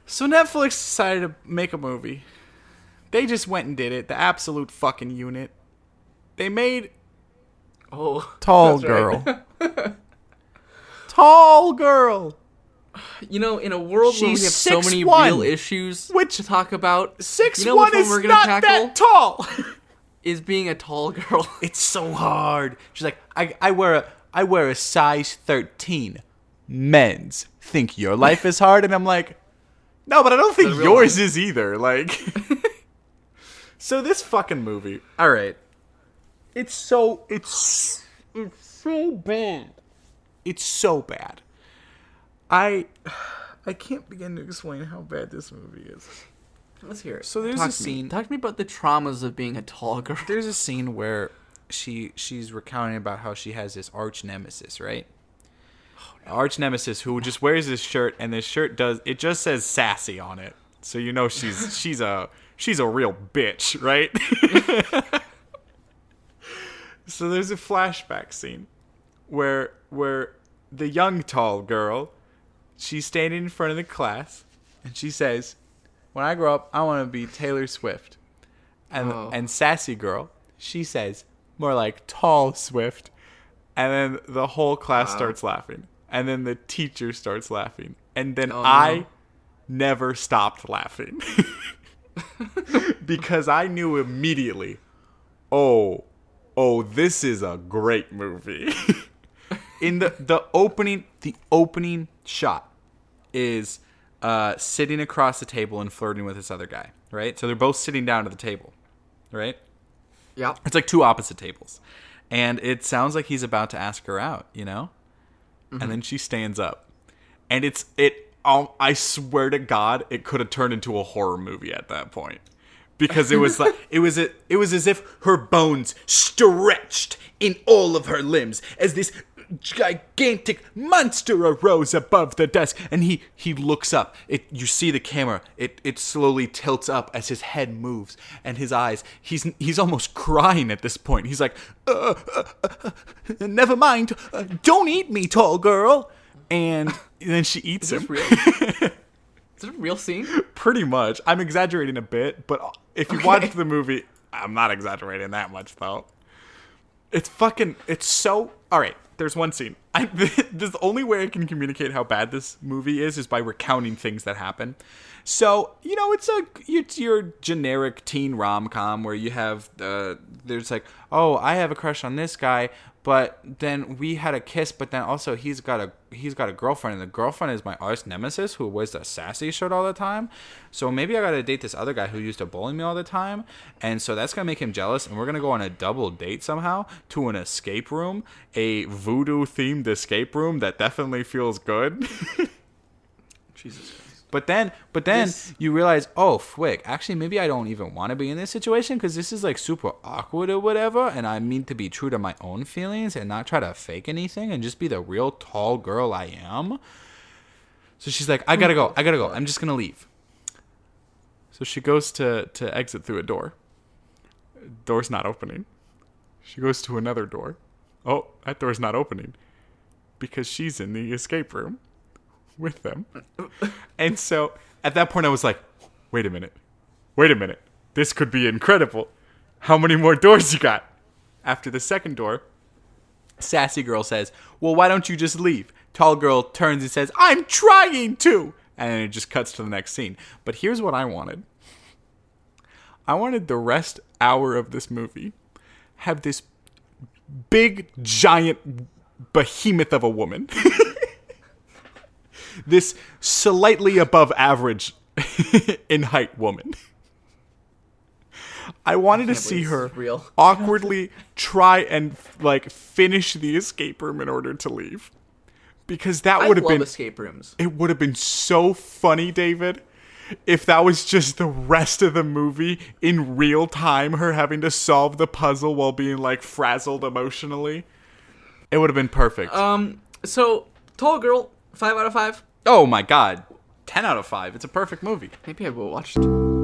So Netflix decided to make a movie. They just went and did it. The absolute fucking unit. They made Tall Girl. Right. Tall Girl. You know, in a world where we have so many real issues to talk about, 6'1" is we're gonna not tackle that tall. Is being a tall girl. It's so hard. She's like, I wear a size 13 men's. Think your life is hard? And I'm like, no, but I don't think yours is either. Like, so this fucking movie. All right, it's so bad. It's so bad. I can't begin to explain how bad this movie is. Let's hear it. So there's a scene. Talk to me about the traumas of being a tall girl. There's a scene where she's recounting about how she has this arch nemesis, right? Arch nemesis who just wears this shirt, and this shirt just says sassy on it, so you know she's a real bitch, right? So there's a flashback scene where the young tall girl, she's standing in front of the class, and she says, "When I grow up, I want to be Taylor Swift," and sassy girl, she says, more like tall Swift, and then the whole class starts laughing. And then the teacher starts laughing. And then I never stopped laughing. Because I knew immediately, oh, this is a great movie. In the opening shot is sitting across the table and flirting with this other guy, right? So they're both sitting down at the table, right? Yeah. It's like two opposite tables. And it sounds like he's about to ask her out, you know? Mm-hmm. And then she stands up, and I swear to God, it could have turned into a horror movie at that point, because it was like it was as if her bones stretched in all of her limbs as this gigantic monster arose above the desk, and he looks up. You see the camera. It slowly tilts up as his head moves, and his eyes. He's almost crying at this point. He's like, never mind. Don't eat me, tall girl. And then she eats him. Real? Is it a real scene? Pretty much. I'm exaggerating a bit, but if you watch the movie, I'm not exaggerating that much though. It's so. All right. There's one scene. The only way I can communicate how bad this movie is by recounting things that happen. So, you know, it's your generic teen rom-com where you have, there's like, oh, I have a crush on this guy, but then we had a kiss, but then also he's got a girlfriend, and the girlfriend is my arch nemesis who wears the sassy shirt all the time. So maybe I gotta date this other guy who used to bully me all the time, and so that's gonna make him jealous, and we're gonna go on a double date somehow to an escape room, a voodoo-themed escape room that definitely feels good. Jesus Christ. But then you realize, oh, fwick, actually, maybe I don't even want to be in this situation because this is, like, super awkward or whatever, and I mean to be true to my own feelings and not try to fake anything and just be the real tall girl I am. So she's like, I gotta go. I'm just going to leave. So she goes to exit through a door. Door's not opening. She goes to another door. Oh, that door's not opening because she's in the escape room with them. And so at that point I was like, wait a minute, this could be incredible. How many more doors you got? After the second door, sassy girl says, well, why don't you just leave? Tall girl turns and says, I'm trying to, and then it just cuts to the next scene. But here's what I wanted the rest hour of this movie have this big giant behemoth of a woman this slightly above average in height woman. I wanted to see her awkwardly try and like finish the escape room in order to leave. Because that would have been escape rooms. It would have been so funny, David, if that was just the rest of the movie in real time, her having to solve the puzzle while being like frazzled emotionally. It would have been perfect. So Tall Girl, 5 out of 5. Oh my God, 10 out of 5. It's a perfect movie. Maybe I will watch it.